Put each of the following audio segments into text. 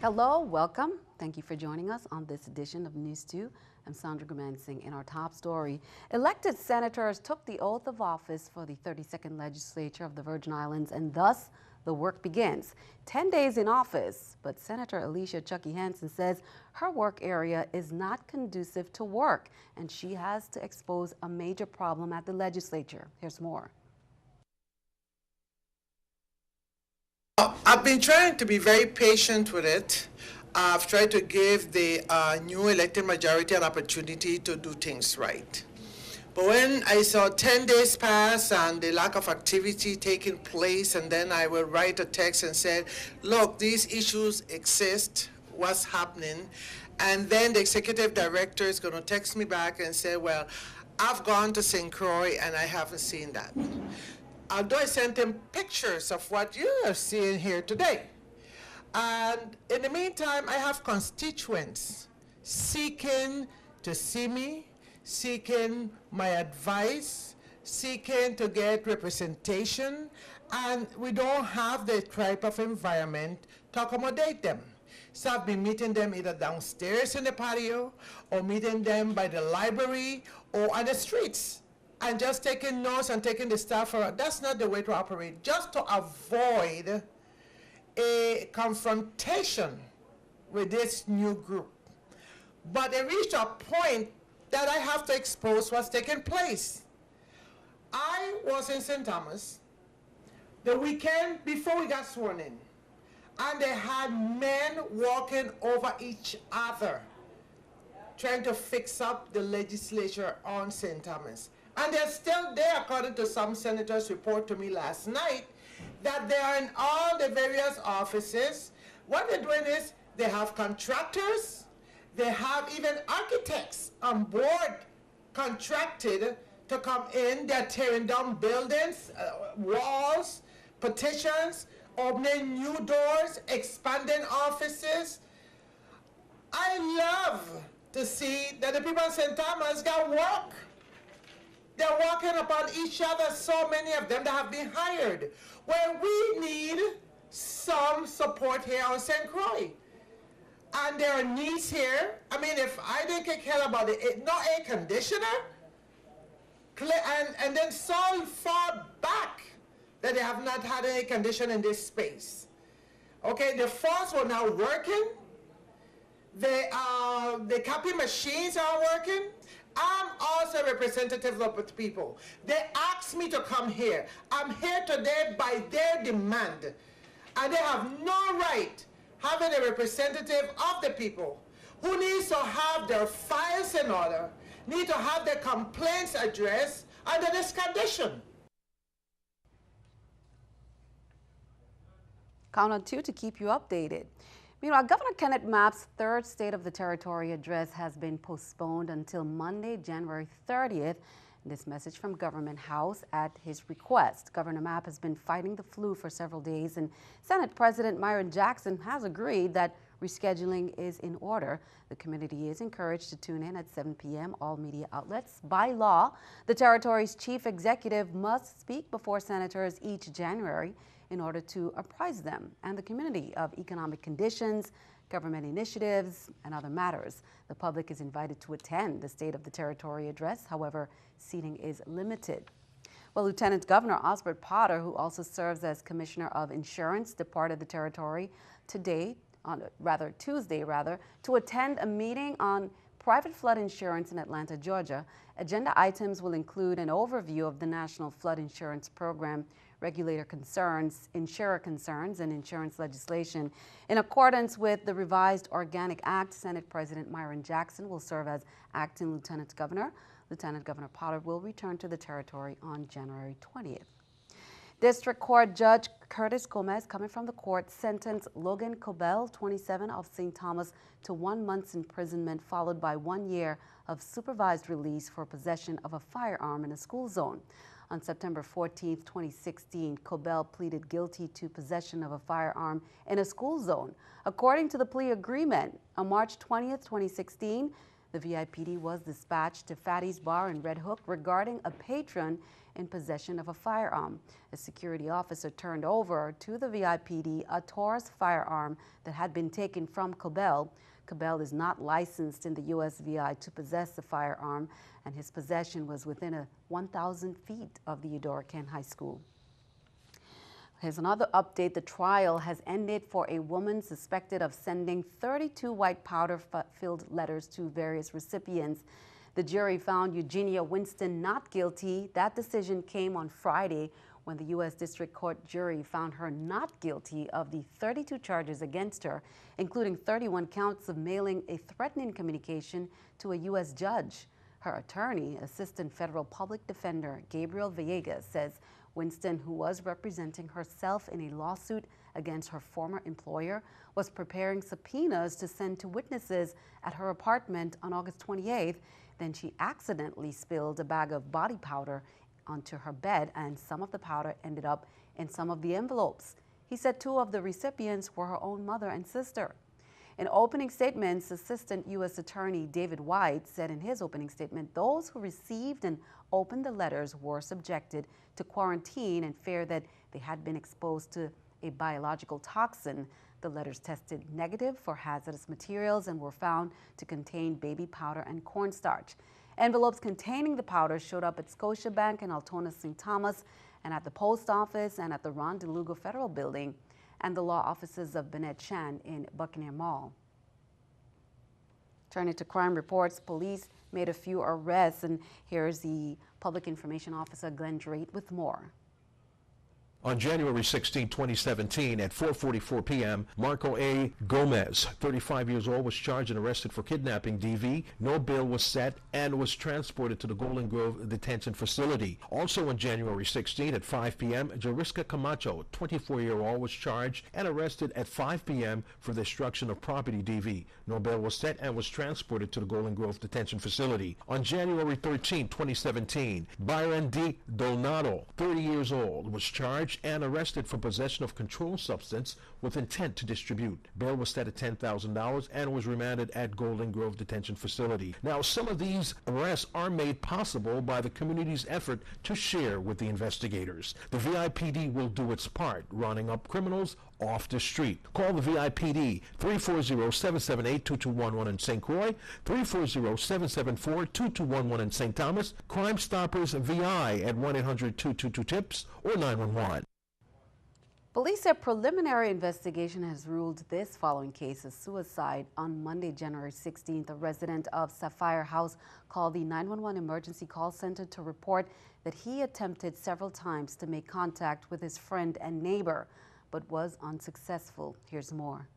Hello, welcome. Thank you for joining us on this edition of News2. I'm Sandra Gumansing. In our top story, elected senators took the oath of office for the 32nd legislature of the Virgin Islands, and thus the work begins. 10 days in office, but Senator Alicia Chucky Hanson says her work area is not conducive to work, and she has to expose a major problem at the legislature. Here's more. I've been trying to be very patient with it. I've tried to give the new elected majority an opportunity to do things right. But when I saw 10 days pass and the lack of activity taking place, and then I will write a text and say, look, these issues exist, what's happening? And then the executive director is going to text me back and say, well, I've gone to St. Croix and I haven't seen that. Although I sent him pictures of what you are seeing here today. And in the meantime, I have constituents seeking to see me, seeking my advice, seeking to get representation, and we don't have the type of environment to accommodate them. So I've been meeting them either downstairs in the patio, or meeting them by the library, or on the streets, and just taking notes and taking the staff around. That's not the way to operate, just to avoid a confrontation with this new group. But it reached a point that I have to expose what's taking place. I was in St. Thomas the weekend before we got sworn in, and they had men walking over each other, trying to fix up the legislature on St. Thomas. And they're still there, according to some senators' report to me last night, that they are in all the various offices. What they're doing is they have contractors, they have even architects on board contracted to come in. They're tearing down buildings, walls, petitions, opening new doors, expanding offices. I love to see that the people in St. Thomas got work. They're walking upon each other, so many of them that have been hired. Well, we need some support here on St. Croix. And there are needs here. I mean, if I didn't care about it, no air conditioner, and then so far back that they have not had air conditioner in this space. Okay, the phones were now working. The copy machines are working. I'm also a representative of the people. They asked me to come here. I'm here today by their demand. And they have no right having a representative of the people who needs to have their files in order, need to have their complaints addressed under this condition. Count on 2 to keep you updated. Meanwhile, Governor Kenneth Mapp's third State of the Territory address has been postponed until Monday, January 30th. This message from Government House at his request. Governor Mapp has been fighting the flu for several days, and Senate President Myron Jackson has agreed that rescheduling is in order. The community is encouraged to tune in at 7 p.m. all media outlets. By law, the territory's chief executive must speak before senators each January in order to apprise them and the community of economic conditions, government initiatives, and other matters. The public is invited to attend the State of the Territory address. However, seating is limited. Well, Lieutenant Governor Osbert Potter, who also serves as Commissioner of Insurance, departed the territory Tuesday, to attend a meeting on private flood insurance in Atlanta, Georgia. Agenda items will include an overview of the National Flood Insurance Program, regulator concerns, insurer concerns, and insurance legislation. In accordance with the revised Organic Act, Senate President Myron Jackson will serve as acting Lieutenant Governor. Lieutenant Governor Potter will return to the territory on January 20th. District Court Judge Curtis Gomez, coming from the court, sentenced Logan Cobell, 27, of St. Thomas, to 1 month's imprisonment, followed by 1 year of supervised release for possession of a firearm in a school zone. On September 14, 2016, Cobell pleaded guilty to possession of a firearm in a school zone. According to the plea agreement, on March 20, 2016, the VIPD was dispatched to Fatty's Bar in Red Hook regarding a patron in possession of a firearm. A security officer turned over to the VIPD a Taurus firearm that had been taken from Cabell. Cabell is not licensed in the USVI to possess the firearm, and his possession was within 1,000 feet of the Eudora Kent High School. Here's another update. The trial has ended for a woman suspected of sending 32 white powder-filled letters to various recipients. The jury found Eugenia Winston not guilty. That decision came on Friday when the U.S. District Court jury found her not guilty of the 32 charges against her, including 31 counts of mailing a threatening communication to a U.S. judge. Her attorney, Assistant Federal Public Defender Gabriel Villegas, says Winston, who was representing herself in a lawsuit against her former employer, was preparing subpoenas to send to witnesses at her apartment on August 28th. Then she accidentally spilled a bag of body powder onto her bed, and some of the powder ended up in some of the envelopes. He said two of the recipients were her own mother and sister. In opening statements, Assistant U.S. Attorney David White said in his opening statement, those who received and opened the letters were subjected to quarantine and feared that they had been exposed to a biological toxin. The letters tested negative for hazardous materials and were found to contain baby powder and cornstarch. Envelopes containing the powder showed up at Scotiabank and Altona St. Thomas, and at the post office and at the Ron DeLugo Federal Building, and the law offices of Bennett Chan in Buccaneer Mall. Turning to crime reports, police made a few arrests, and here's the Public Information Officer Glenn Drake with more. On January 16, 2017, at 4:44 p.m., Marco A. Gomez, 35 years old, was charged and arrested for kidnapping DV. No bail was set and was transported to the Golden Grove Detention Facility. Also on January 16 at 5 p.m., Jariska Camacho, 24-year-old, was charged and arrested at 5 p.m. for destruction of property DV. No bail was set and was transported to the Golden Grove Detention Facility. On January 13, 2017, Byron D. Donato, 30 years old, was charged and arrested for possession of controlled substance with intent to distribute. Bail was set at $10,000 and was remanded at Golden Grove Detention Facility. Now, some of these arrests are made possible by the community's effort to share with the investigators. The VIPD will do its part, rounding up criminals off the street. Call the VIPD 340-778-2211 in St. Croix, 340-774-2211 in St. Thomas, Crime Stoppers VI at 1-800-222-TIPS or 911. Police said preliminary investigation has ruled this following case a suicide. On Monday, January 16th, a resident of Sapphire House called the 911 emergency call center to report that he attempted several times to make contact with his friend and neighbor, but was unsuccessful. Here's more.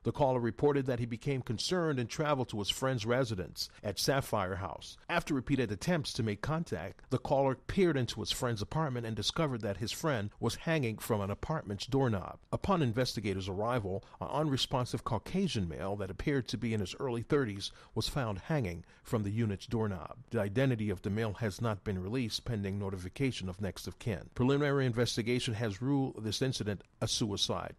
The caller reported that he became concerned and traveled to his friend's residence at Sapphire House. After repeated attempts to make contact, the caller peered into his friend's apartment and discovered that his friend was hanging from an apartment's doorknob. Upon investigators' arrival, an unresponsive Caucasian male that appeared to be in his early 30s was found hanging from the unit's doorknob. The identity of the male has not been released pending notification of next of kin. Preliminary investigation has ruled this incident a suicide.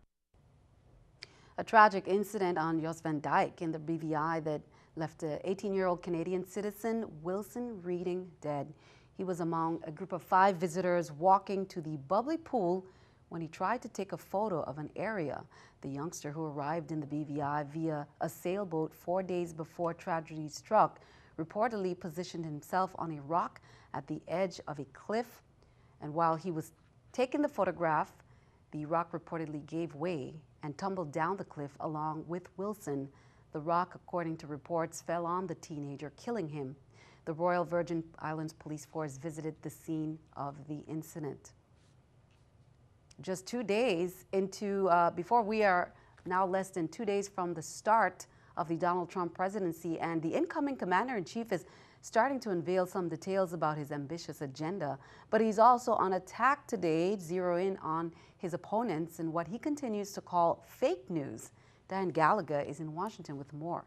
A tragic incident on Jos Van Dyke in the BVI that left an 18-year-old Canadian citizen, Wilson Reading, dead. He was among a group of 5 visitors walking to the bubbly pool when he tried to take a photo of an area. The youngster, who arrived in the BVI via a sailboat 4 days before tragedy struck, reportedly positioned himself on a rock at the edge of a cliff. And while he was taking the photograph, the rock reportedly gave way and tumbled down the cliff along with Wilson. The rock, according to reports, fell on the teenager, killing him. The Royal Virgin Islands Police Force visited the scene of the incident. Just 2 days into, before we are now less than 2 days from the start of the Donald Trump presidency, and the incoming commander-in-chief is starting to unveil some details about his ambitious agenda. But he's also on attack today, zeroing on his opponents and what he continues to call fake news. Diane Gallagher is in Washington with more.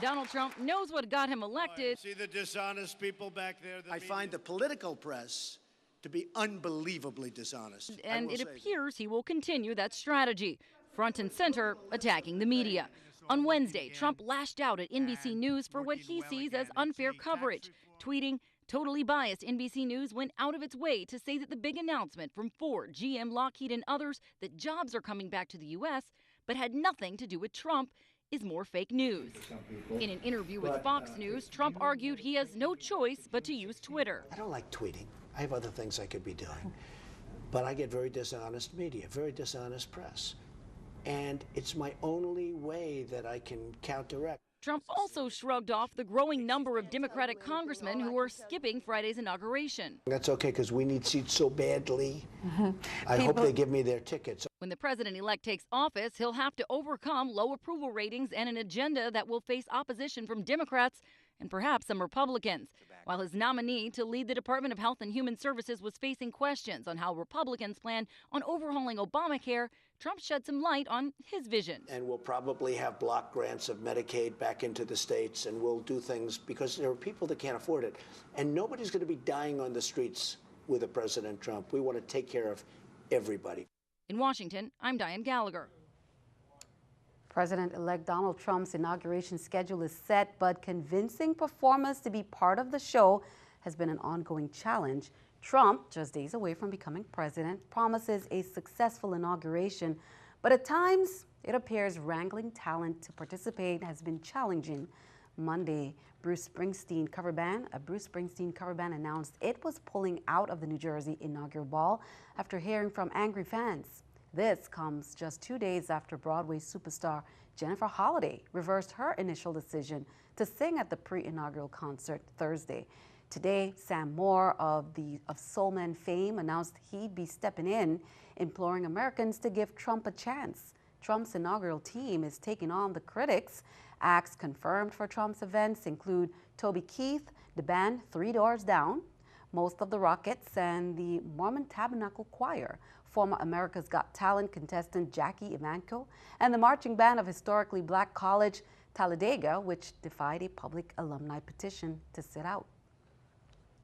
Donald Trump knows what got him elected. See the dishonest people back there? I find the political press to be unbelievably dishonest. And it appears he will continue that strategy, front and center, attacking the media. On Wednesday, Trump lashed out at NBC News for what he sees as unfair coverage, tweeting, Totally biased NBC News went out of its way to say that the big announcement from Ford, GM, Lockheed, and others that jobs are coming back to the U.S. but had nothing to do with Trump is more fake news. In an interview with Fox News, Trump argued he has no choice but to use Twitter. I don't like tweeting. I have other things I could be doing. But I get very dishonest media, very dishonest press. And it's my only way that I can counteract. Trump also shrugged off the growing number of Democratic congressmen who are skipping Friday's inauguration. That's okay, because we need seats so badly. I hope they give me their tickets. When the president-elect takes office, he'll have to overcome low approval ratings and an agenda that will face opposition from Democrats and perhaps some Republicans. While his nominee to lead the Department of Health and Human Services was facing questions on how Republicans plan on overhauling Obamacare, Trump shed some light on his vision. And we'll probably have block grants of Medicaid back into the states, and we'll do things because there are people that can't afford it. And nobody's going to be dying on the streets with a President Trump. We want to take care of everybody. In Washington, I'm Diane Gallagher. President-elect Donald Trump's inauguration schedule is set, but convincing performers to be part of the show has been an ongoing challenge. Trump, just days away from becoming president, promises a successful inauguration, but at times it appears wrangling talent to participate has been challenging. Monday, a Bruce Springsteen cover band announced it was pulling out of the New Jersey inaugural ball after hearing from angry fans. This comes just 2 days after Broadway superstar Jennifer Holliday reversed her initial decision to sing at the pre-inaugural concert Thursday. Today, Sam Moore of Soul Man fame announced he'd be stepping in, imploring Americans to give Trump a chance. Trump's inaugural team is taking on the critics. Acts confirmed for Trump's events include Toby Keith, the band 3 Doors Down, most of the Rockets, and the Mormon Tabernacle Choir, former America's Got Talent contestant Jackie Evancho, and the marching band of historically black college Talladega, which defied a public alumni petition to sit out.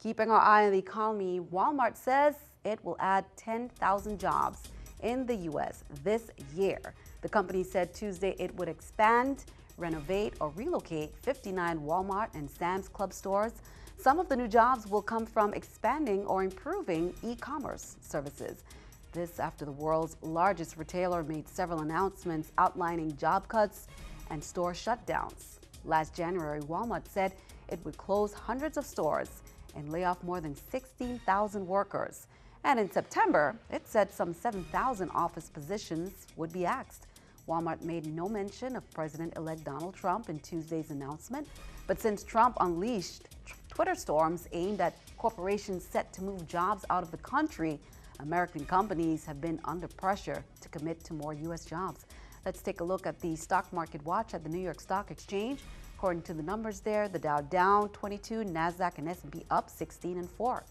Keeping our eye on the economy, Walmart says it will add 10,000 jobs in the U.S. this year. The company said Tuesday it would expand, renovate, or relocate 59 Walmart and Sam's Club stores. Some of the new jobs will come from expanding or improving e-commerce services. This after the world's largest retailer made several announcements outlining job cuts and store shutdowns. Last January, Walmart said it would close hundreds of stores and lay off more than 16,000 workers. And in September, it said some 7,000 office positions would be axed. Walmart made no mention of President-elect Donald Trump in Tuesday's announcement, but since Trump unleashed Twitter storms aimed at corporations set to move jobs out of the country, American companies have been under pressure to commit to more U.S. jobs. Let's take a look at the stock market watch at the New York Stock Exchange. According to the numbers there, the Dow down 22, NASDAQ and S&P up 16 and 4.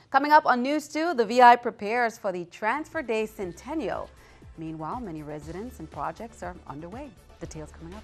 Coming up on News 2, the VI prepares for the Transfer Day Centennial. Meanwhile, many residents and projects are underway. Details coming up.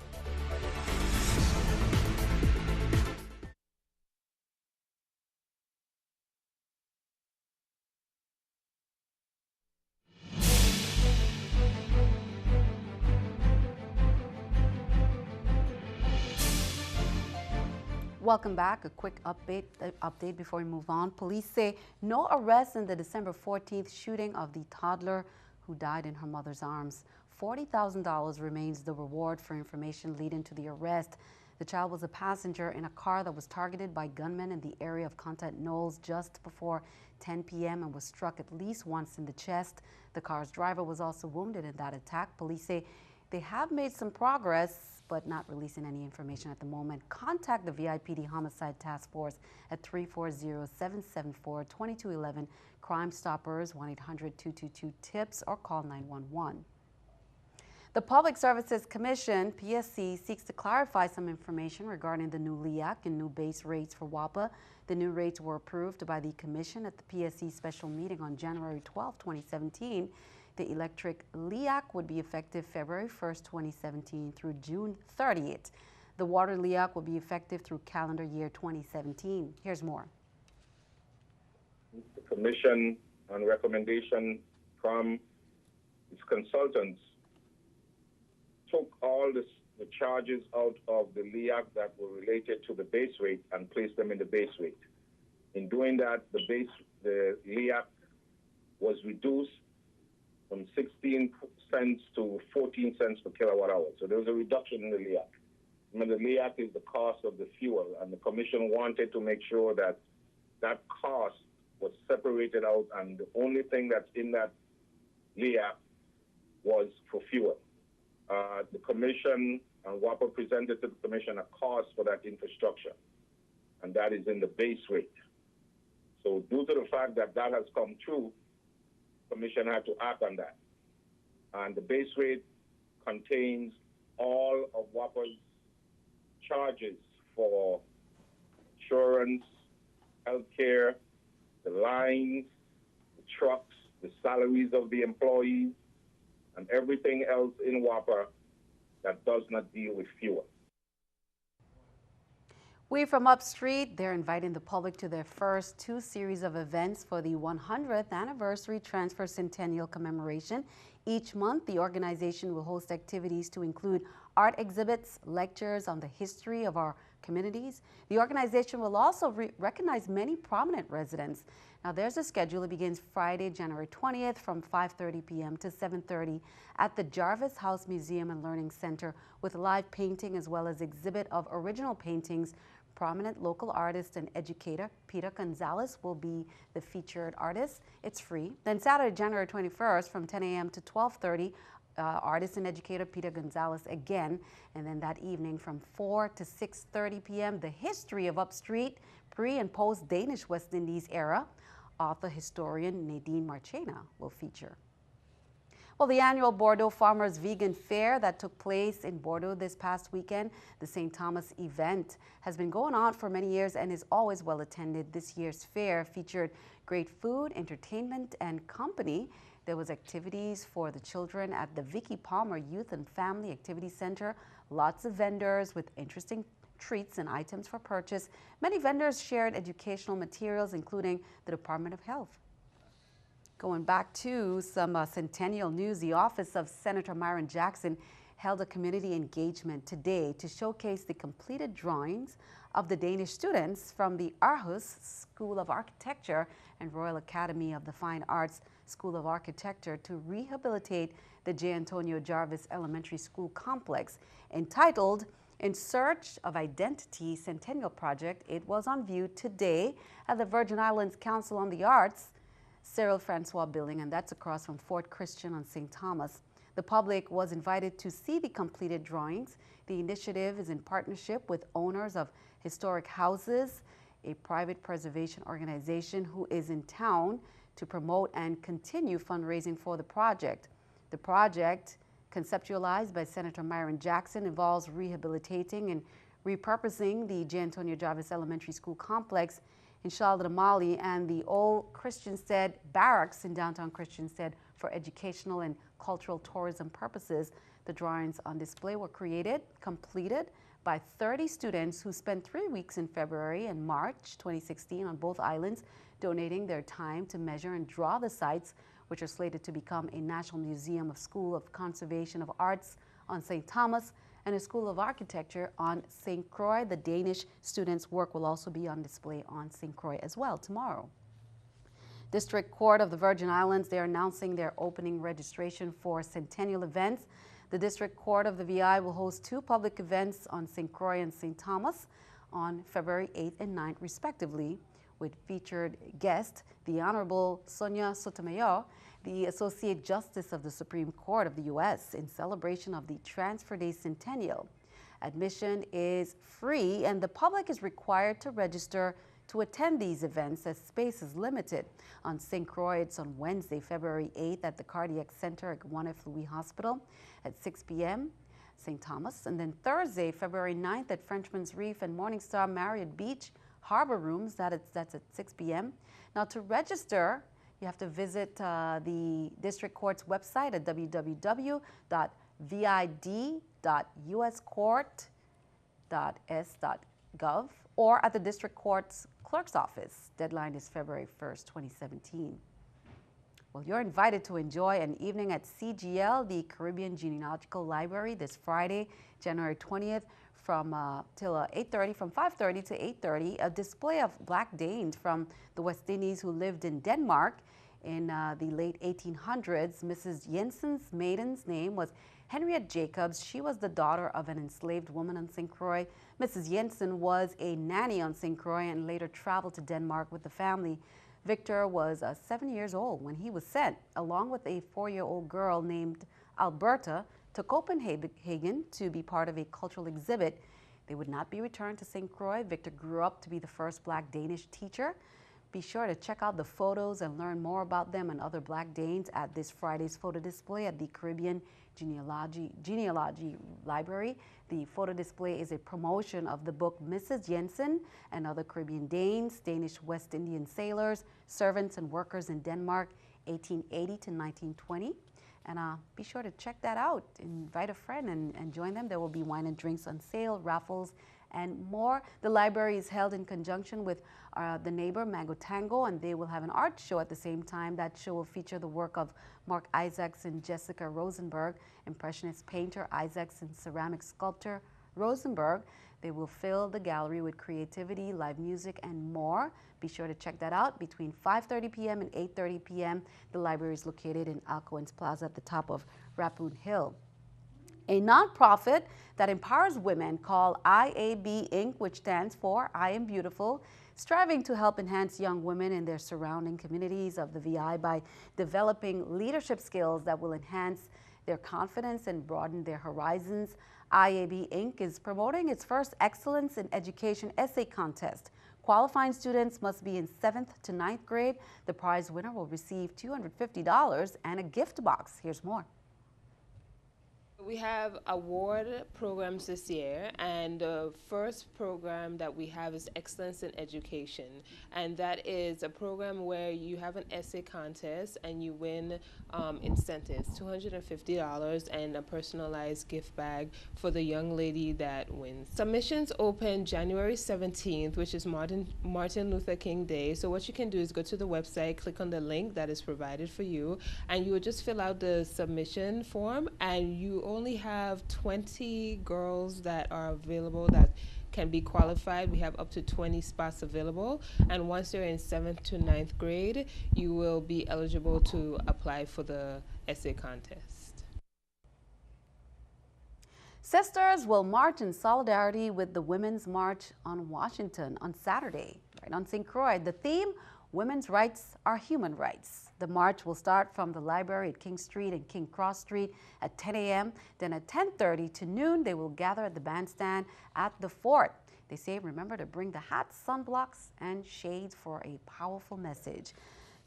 Welcome back. A quick update before we move on. Police say no arrests in the December 14th shooting of the toddler who died in her mother's arms. $40,000 remains the reward for information leading to the arrest. The child was a passenger in a car that was targeted by gunmen in the area of Content Knolls just before 10 p.m. and was struck at least once in the chest. The car's driver was also wounded in that attack. Police say they have made some progress, but not releasing any information at the moment. Contact the VIPD Homicide Task Force at 340-774-2211, Crime Stoppers 1-800-222-TIPS, or call 911. The Public Services Commission, PSC, seeks to clarify some information regarding the new LEAC and new base rates for WAPA. The new rates were approved by the Commission at the PSC special meeting on January 12, 2017. The electric LEAC would be effective February 1st, 2017 through June 30th. The water LEAC will be effective through calendar year 2017. Here's more. The Commission, on recommendation from its consultants, took all the the charges out of the LEAC that were related to the base rate and placed them in the base rate. In doing that, the LEAC was reduced from 16 cents to 14 cents per kilowatt hour. So there was a reduction in the LEAC. Remember, the LEAC is the cost of the fuel, and the commission wanted to make sure that that cost was separated out, and the only thing that's in that LEAC was for fuel. The commission and WAPA presented to the commission a cost for that infrastructure, and that is in the base rate. So due to the fact that that has come true, the commission had to act on that. And the base rate contains all of WAPA's charges for insurance, healthcare, the lines, the trucks, the salaries of the employees, and everything else in WAPA that does not deal with fuel. We from Upstreet, they're inviting the public to their first 2 series of events for the 100th anniversary Transfer Centennial commemoration. Each month, the organization will host activities to include art exhibits, lectures on the history of our communities. The organization will also recognize many prominent residents. Now, there's a schedule. It begins Friday, January 20th from 5:30 p.m. to 7:30 at the Jarvis House Museum and Learning Center with live painting as well as exhibit of original paintings. Prominent local artist and educator Peter Gonzalez will be the featured artist. It's free. Then Saturday, January 21st from 10 a.m. to 12:30, artist and educator Peter Gonzalez again. And then that evening from 4 to 6:30 p.m., the history of Upstreet, pre- and post-Danish West Indies era. Author historian Nadine Marchena will feature. Well, the annual Bordeaux Farmers Vegan Fair that took place in Bordeaux this past weekend, the St. Thomas event, has been going on for many years and is always well attended. This year's fair featured great food, entertainment, and company. There was activities for the children at the Vicky Palmer Youth and Family Activity Center. Lots of vendors with interesting treats and items for purchase. Many vendors shared educational materials, including the Department of Health. Going back to some Centennial news, the office of Senator Myron Jackson held a community engagement today to showcase the completed drawings of the Danish students from the Aarhus School of Architecture and Royal Academy of the Fine Arts School of Architecture to rehabilitate the J. Antonio Jarvis Elementary School complex. Entitled In Search of Identity Centennial Project, it was on view today at the Virgin Islands Council on the Arts Cyril Francois building, and that's across from Fort Christian on St. Thomas. The public was invited to see the completed drawings. The initiative is in partnership with owners of historic houses, a private preservation organization who is in town to promote and continue fundraising for the project. The project, conceptualized by Senator Myron Jackson, involves rehabilitating and repurposing the J. Antonio Jarvis Elementary School complex in Charlotte Amalie and the old Christiansted Barracks in downtown Christiansted for educational and cultural tourism purposes. The drawings on display were completed by 30 students who spent 3 weeks in February and March 2016 on both islands, donating their time to measure and draw the sites, which are slated to become a National Museum of School of Conservation of Arts on St. Thomas and a School of Architecture on St. Croix. The Danish students' work will also be on display on St. Croix as well tomorrow. District Court of the Virgin Islands, they're announcing their opening registration for Centennial events. The District Court of the VI will host 2 public events on St. Croix and St. Thomas on February 8th and 9th, respectively, with featured guest, the Honorable Sonia Sotomayor, the Associate Justice of the Supreme Court of the U.S., in celebration of the Transfer Day Centennial. Admission is free, and the public is required to register to attend these events as space is limited. On St. Croix, it's on Wednesday, February 8th at the Cardiac Center at 1F Louis Hospital at 6 p.m., St. Thomas. And then Thursday, February 9th at Frenchman's Reef and Morningstar Marriott Beach Harbor Rooms, that's at 6 p.m. Now, to register, you have to visit the District Court's website at www.vid.uscourt.s.gov or at the District Court's Clerk's Office. Deadline is February 1st, 2017. Well, you're invited to enjoy an evening at CGL, the Caribbean Genealogical Library, this Friday, January 20th, from till 8:30, from 5:30 to 8:30. A display of Black Danes from the West Indies who lived in Denmark in the late 1800s. Mrs. Jensen's maiden's name was Henriette Jacobs. She was the daughter of an enslaved woman on St. Croix. Mrs. Jensen was a nanny on St. Croix and later traveled to Denmark with the family. Victor was 7 years old when he was sent, along with a 4-year-old girl named Alberta, to Copenhagen to be part of a cultural exhibit. They would not be returned to St. Croix. Victor grew up to be the first Black Danish teacher. Be sure to check out the photos and learn more about them and other Black Danes at this Friday's photo display at the Caribbean Genealogy Library. The photo display is a promotion of the book Mrs. Jensen and Other Caribbean Danes, Danish West Indian Sailors, Servants and Workers in Denmark, 1880 to 1920. And be sure to check that out. Invite a friend and join them. There will be wine and drinks on sale, raffles, and more. The library is held in conjunction with the neighbor Mango Tango, and they will have an art show at the same time. That show will feature the work of Mark Isaacs and Jessica Rosenberg, Impressionist painter Isaacs and ceramic sculptor Rosenberg. They will fill the gallery with creativity, live music, and more. Be sure to check that out between 5:30 p.m. and 8:30 p.m. The library is located in Alcoen's Plaza at the top of Rappoon Hill. A nonprofit that empowers women called IAB Inc., which stands for I Am Beautiful, striving to help enhance young women in their surrounding communities of the VI by developing leadership skills that will enhance their confidence and broaden their horizons. IAB Inc. is promoting its first Excellence in Education essay contest. Qualifying students must be in 7th to 9th grade. The prize winner will receive $250 and a gift box. Here's more. We have award programs this year, and the first program that we have is Excellence in Education, and that is a program where you have an essay contest and you win incentives, $250 and a personalized gift bag for the young lady that wins. Submissions open January 17th, which is Martin Luther King Day. So what you can do is go to the website, click on the link that is provided for you, and you would just fill out the submission form, and you only have 20 girls that are available that can be qualified. We have up to 20 spots available, and once you're in 7th to 9th grade, you will be eligible to apply for the essay contest. Sisters will march in solidarity with the Women's March on Washington on Saturday, right on St. Croix. The theme, Women's Rights are Human Rights. The march will start from the library at King Street and King Cross Street at 10 a.m. Then at 10:30 to noon, they will gather at the bandstand at the fort. They say, remember to bring the hats, sunblocks, and shades for a powerful message.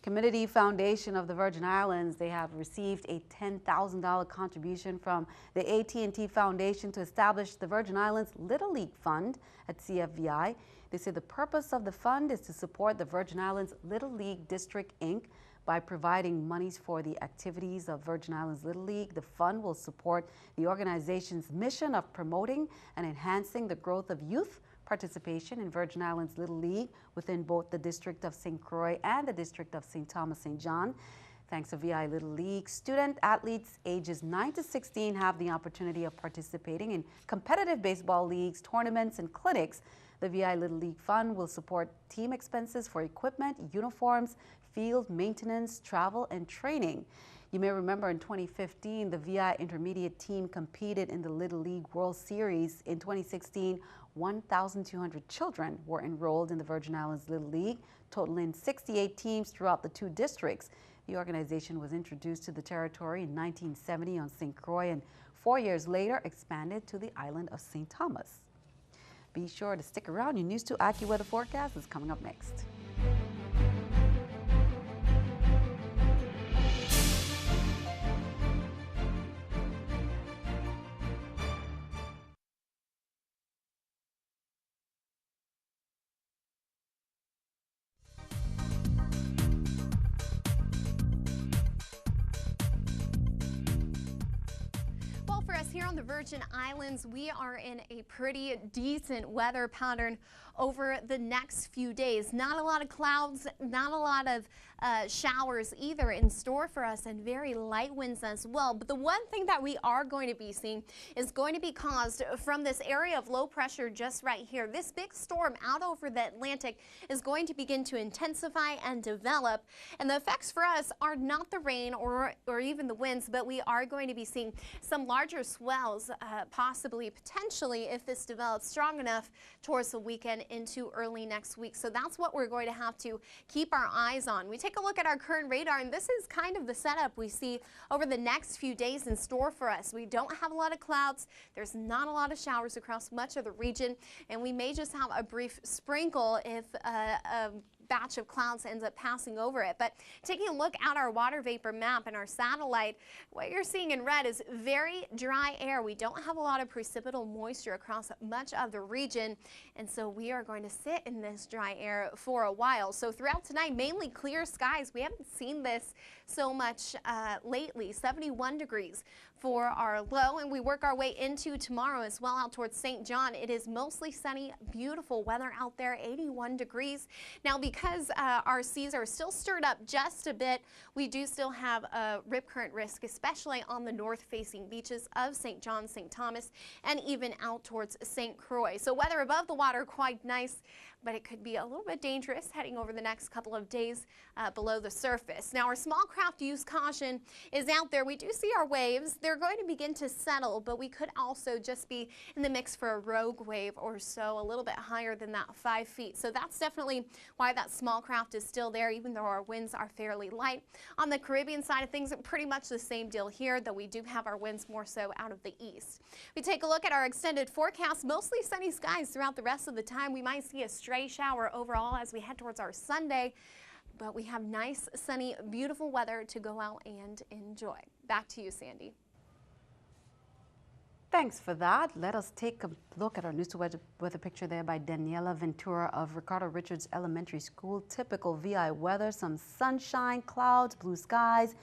Community Foundation of the Virgin Islands, they have received a $10,000 contribution from the AT&T Foundation to establish the Virgin Islands Little League Fund at CFVI. They say the purpose of the fund is to support the Virgin Islands Little League District, Inc. by providing monies for the activities of Virgin Islands Little League. The fund will support the organization's mission of promoting and enhancing the growth of youth participation in Virgin Islands Little League within both the District of St. Croix and the District of St. Thomas St. John. Thanks to VI Little League, student athletes ages 9 to 16 have the opportunity of participating in competitive baseball leagues, tournaments, and clinics. The VI Little League Fund will support team expenses for equipment, uniforms, field maintenance, travel, and training. You may remember in 2015, the VI intermediate team competed in the Little League World Series. In 2016, 1,200 children were enrolled in the Virgin Islands Little League, totaling 68 teams throughout the 2 districts. The organization was introduced to the territory in 1970 on St. Croix and 4 years later expanded to the island of St. Thomas. Be sure to stick around. Your News 2 AccuWeather forecast is coming up next. Here on the Virgin Islands, we are in a pretty decent weather pattern over the next few days. Not a lot of clouds, not a lot of showers either in store for us, and very light winds as well. But the one thing that we are going to be seeing is going to be caused from this area of low pressure just right here. This big storm out over the Atlantic is going to begin to intensify and develop, and the effects for us are not the rain or even the winds, but we are going to be seeing some larger swells, possibly, potentially, if this develops strong enough towards the weekend into early next week. So that's what we're going to have to keep our eyes on. We take a look at our current radar, and this is kind of the setup we see over the next few days in store for us. We don't have a lot of clouds. There's not a lot of showers across much of the region, and we may just have a brief sprinkle if a batch of clouds ends up passing over it. But taking a look at our water vapor map and our satellite, what you're seeing in red is very dry air. We don't have a lot of precipitable moisture across much of the region, and so we are going to sit in this dry air for a while. So throughout tonight, mainly clear skies. We haven't seen this so much lately. 71 degrees for our low, and we work our way into tomorrow as well out towards St. John. It is mostly sunny, beautiful weather out there, 81 degrees. Now, because our seas are still stirred up just a bit, we do still have a rip current risk, especially on the north-facing beaches of St. John, St. Thomas, and even out towards St. Croix. So weather above the water, quite nice, but it could be a little bit dangerous heading over the next couple of days below the surface. Now, our small craft use caution is out there. We do see our waves. They're going to begin to settle, but we could also just be in the mix for a rogue wave or so, a little bit higher than that 5 feet. So that's definitely why that small craft is still there, even though our winds are fairly light. On the Caribbean side of things, pretty much the same deal here, though we do have our winds more so out of the east. We take a look at our extended forecast. Mostly sunny skies throughout the rest of the time. We might see a stray shower overall as we head towards our Sunday, but we have nice, sunny, beautiful weather to go out and enjoy. Back to you, Sandy. Thanks for that. Let us take a look at our news to weather picture there by Daniela Ventura of Ricardo Richards Elementary School. Typical VI weather, some sunshine, clouds, blue skies,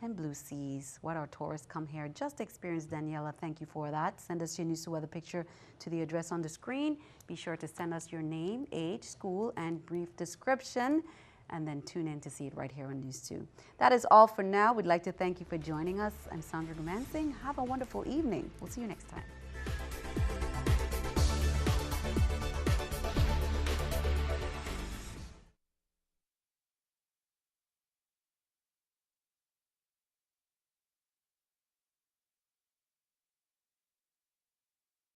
and blue seas. What our tourists come here just experience. Daniela, thank you for that. Send us your news to weather picture to the address on the screen. Be sure to send us your name, age, school, and brief description, and then tune in to see it right here on News 2. That is all for now. We'd like to thank you for joining us. I'm Sandra Romancing. Have a wonderful evening. We'll see you next time.